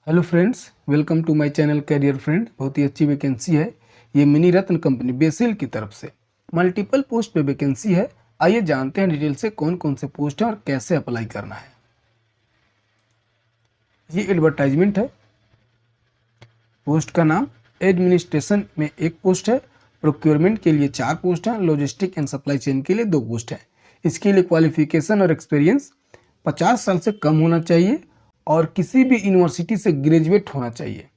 Hello friends, welcome to my channel career friend. बहुत ही अच्छी वैकेंसी है। ये मिनी रत्न कंपनी बेसिल की तरफ से मल्टीपल पोस्ट पे वैकेंसी है। आइए जानते हैं डिटेल से कौन कौन से पोस्ट हैं और कैसे अप्लाई करना है। ये एडवर्टाइजमेंट है। पोस्ट का नाम एडमिनिस्ट्रेशन में एक पोस्ट है, प्रोक्योरमेंट के लिए 4 पोस्ट हैं, लॉजिस्टिक एंड सप्लाई चेन के लिए 2 पोस्ट हैं। इसके लिए क्वालिफिकेशन और एक्सपीरियंस 50 साल से कम होना चाहिए और किसी भी यूनिवर्सिटी से ग्रेजुएट होना चाहिए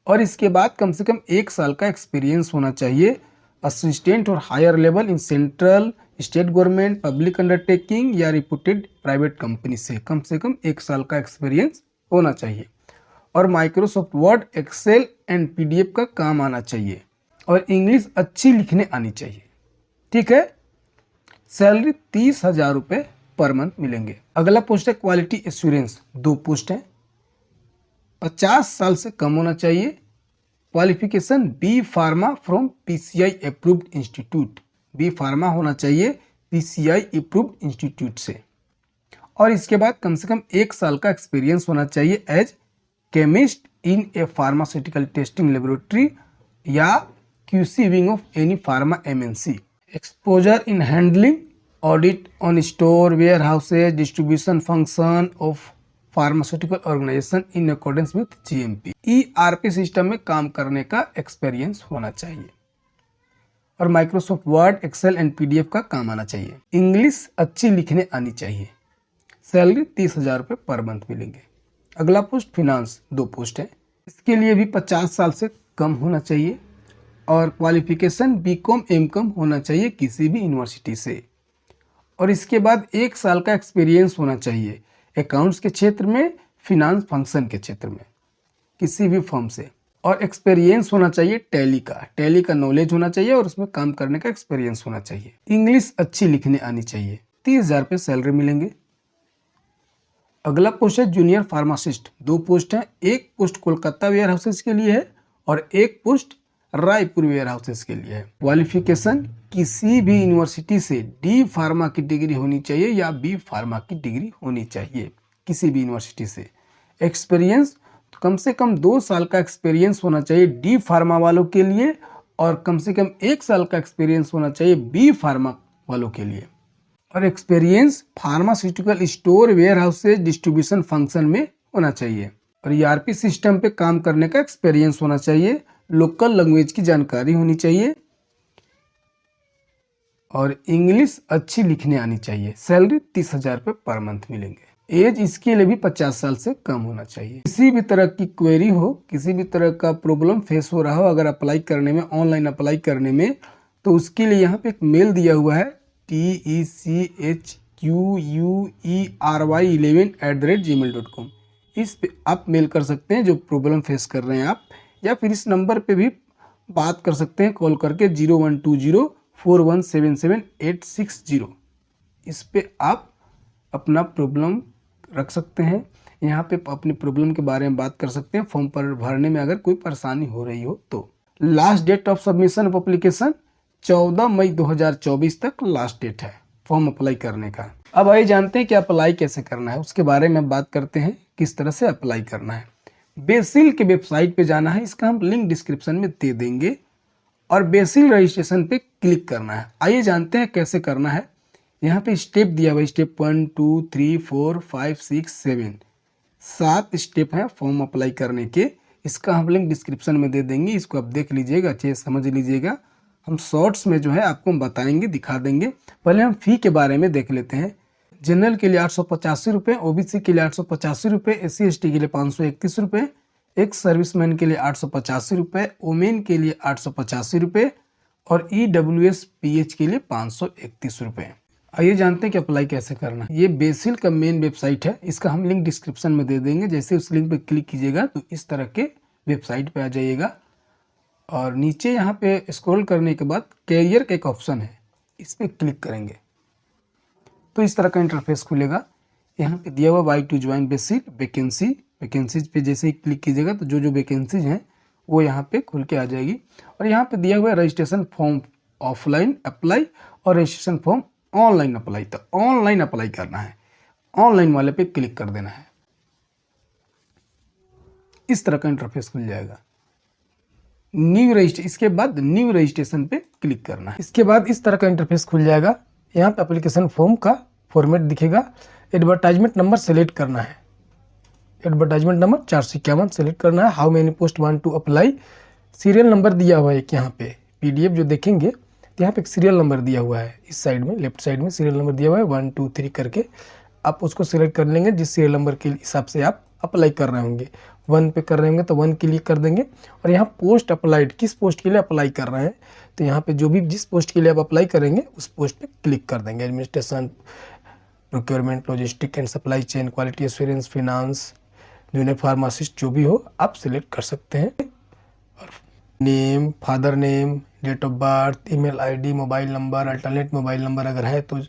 और इसके बाद कम से कम 1 साल का एक्सपीरियंस होना चाहिए असिस्टेंट और higher level in central state government public undertaking या रिप्यूटेड प्राइवेट कंपनी से कम 1 साल का एक्सपीरियंस होना चाहिए और Microsoft Word, Excel and PDF का काम आना चाहिए और इंग्लिश अच्छी लिखने आनी चाहिए। ठीक है। सैलरी 30,000 रुपये पर मंथ मिलेंगे। अगला पोस्ट है क्वालिटी एश्योरेंस। 2 पोस्ट है। 50 साल से कम होना चाहिए। Qualification B pharma from PCI approved institute. B pharma होना चाहिए पीसीआई अप्रूव्ड इंस्टीट्यूट से और इसके बाद कम से कम 1 साल का एक्सपीरियंस होना चाहिए as chemist in a pharmaceutical testing laboratory या QC wing of any pharma MNC. Exposure in handling audit on store warehouses distribution function of pharmaceutical organisation in accordance with GMP. ERP system में काम करने का experience होना चाहिए और Microsoft Word, Excel and PDF का काम आना चाहिए। इंग्लिश अच्छी लिखने आनी चाहिए। सैलरी 30,000 रुपये पर मंथ मिलेंगे। अगला पोस्ट फिनांस। 2 पोस्ट है। इसके लिए भी 50 साल से कम होना चाहिए और क्वालिफिकेशन बीकॉम एमकॉम होना चाहिए किसी भी यूनिवर्सिटी से और इसके बाद 1 साल का एक्सपीरियंस होना चाहिए अकाउंट्स के क्षेत्र में, फिनांस फंक्शन के क्षेत्र में किसी भी फर्म से और एक्सपीरियंस होना चाहिए टैली का नॉलेज होना चाहिए और उसमें काम करने का एक्सपीरियंस होना चाहिए। इंग्लिश अच्छी लिखने आनी चाहिए। 30,000 रुपये सैलरी मिलेंगे। अगला पोस्ट है जूनियर फार्मासिस्ट। 2 पोस्ट है। एक पोस्ट कोलकाता वेयर हाउसेज के लिए है और एक पोस्ट रायपुर वेयर हाउसेज के लिए है। क्वालिफिकेशन किसी भी यूनिवर्सिटी से डी फार्मा की डिग्री होनी चाहिए या बी फार्मा की डिग्री होनी चाहिए किसी भी यूनिवर्सिटी से। एक्सपीरियंस कम से कम 2 साल का एक्सपीरियंस होना चाहिए डी फार्मा वालों के लिए और कम से कम 1 साल का एक्सपीरियंस होना चाहिए बी फार्मा वालों के लिए और experience pharmaceutical store warehouses distribution function में होना चाहिए और ईआरपी सिस्टम पे काम करने का एक्सपीरियंस होना चाहिए। लोकल लैंग्वेज की जानकारी होनी चाहिए और इंग्लिश अच्छी लिखने आनी चाहिए। सैलरी 30,000 रुपये पर मंथ मिलेंगे। एज इसके लिए भी 50 साल से कम होना चाहिए। किसी भी तरह की क्वेरी हो, किसी भी तरह का प्रॉब्लम फेस हो रहा हो अगर अप्लाई करने में, ऑनलाइन अप्लाई करने में, तो उसके लिए यहाँ पे एक मेल दिया हुआ है TECHQUERY11@gmail.com। इस पे आप मेल कर सकते हैं जो प्रॉब्लम फेस कर रहे हैं आप, या फिर इस नंबर पे भी बात कर सकते हैं कॉल करके 01204177 इस पे आप अपना प्रॉब्लम रख सकते हैं। यहाँ पे अपनी प्रॉब्लम के बारे में बात कर सकते हैं। फॉर्म पर भरने में अगर कोई परेशानी हो रही हो तो। Last date of submission of application 14 मई 2024 तक लास्ट डेट है फॉर्म अप्लाई करने का। अब आइए जानते हैं कि अप्लाई कैसे करना है, उसके बारे में बात करते हैं किस तरह से अप्लाई करना है। बेसिल के वेबसाइट पे जाना है, इसका हम लिंक डिस्क्रिप्शन में दे देंगे और बेसिल रजिस्ट्रेशन पे क्लिक करना है। आइए जानते हैं कैसे करना है। यहाँ पे स्टेप दिया हुआ, स्टेप 1 2 3 4 5 6 7 7 स्टेप हैं फॉर्म अप्लाई करने के। इसका हम लिंक डिस्क्रिप्शन में दे देंगे, इसको आप देख लीजिएगा, अच्छे से समझ लीजिएगा। हम शॉर्ट्स में जो है आपको बताएंगे, दिखा देंगे। पहले हम फी के बारे में देख लेते हैं। जनरल के लिए 885 रुपये, ओबीसी के लिए 885 रुपये, SC/ST के लिए 531 रुपये, एक्स सर्विसमैन के लिए 885 रुपये, वोमेन के लिए 885 रुपये और EWS/PH के लिए 531 रुपये। आइए जानते हैं कि अप्लाई कैसे करना है। ये बेसिल का मेन वेबसाइट है, इसका हम लिंक डिस्क्रिप्शन में दे देंगे। जैसे उस लिंक पे क्लिक कीजिएगा तो इस तरह के वेबसाइट पे आ जाइएगा और नीचे यहाँ पे स्क्रॉल करने के बाद कैरियर का एक ऑप्शन है, इस पर क्लिक करेंगे तो इस तरह का इंटरफेस खुलेगा। यहाँ पे दिया हुआ why to join BECIL vacancies पे जैसे ही क्लिक कीजिएगा तो जो वैकेंसीज हैं वो यहाँ पे खुल के आ जाएगी और यहाँ पे दिया हुआ है रजिस्ट्रेशन फॉर्म ऑफलाइन अप्लाई और रजिस्ट्रेशन फॉर्म ऑनलाइन अप्लाई। तो ऑनलाइन अप्लाई करना है, ऑनलाइन वाले पे क्लिक कर देना है। इस तरह का इंटरफेस खुल जाएगा। न्यू रजिस्ट्रेशन, इसके बाद न्यू रजिस्ट्रेशन पे क्लिक करना है। इसके बाद इस तरह का इंटरफेस खुल जाएगा। यहाँ पे एप्लीकेशन फॉर्म का फॉर्मेट दिखेगा। एडवर्टाइजमेंट नंबर सेलेक्ट करना है, एडवर्टाइजमेंट नंबर 451 सेलेक्ट करना है। How many post want to apply, serial number दिया हुआ है एक यहाँ पे। पीडीएफ जो देखेंगे तो यहाँ पे एक सीरियल नंबर दिया हुआ है, इस साइड में लेफ्ट साइड में सीरियल नंबर दिया हुआ है 1 2 3 करके। आप उसको सिलेक्ट कर लेंगे जिस सीरियल नंबर के हिसाब से आप अप्लाई कर रहे होंगे। 1 पे कर रहे होंगे तो 1 क्लिक कर देंगे। और यहाँ पोस्ट अप्लाइड, किस पोस्ट के लिए अप्लाई कर रहे हैं तो यहाँ पे जो भी जिस पोस्ट के लिए आप अप्लाई करेंगे उस पोस्ट पे क्लिक कर देंगे। Administration, procurement, logistic and supply chain, quality assurance, finance, junior pharmacist, जो भी हो आप सिलेक्ट कर सकते हैं। और name, father name, date of birth, email ID, mobile number, alternate mobile number अगर है तो,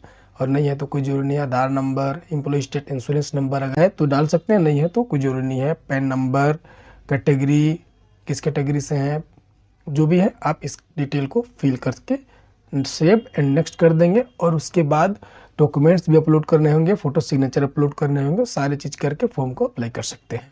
और नहीं है तो कोई जरूरी नहीं है। Aadhaar number, employ state insurance number अगर है तो डाल सकते हैं, नहीं है तो कोई जरूरी नहीं है। पैन नंबर, कैटेगरी, किस कैटेगरी से हैं, जो भी है आप इस डिटेल को फिल करके सेव एंड नेक्स्ट कर देंगे। और उसके बाद डॉक्यूमेंट्स भी अपलोड करने होंगे, फोटो सिग्नेचर अपलोड करने होंगे, सारी चीज़ करके फॉर्म को अप्लाई कर सकते हैं।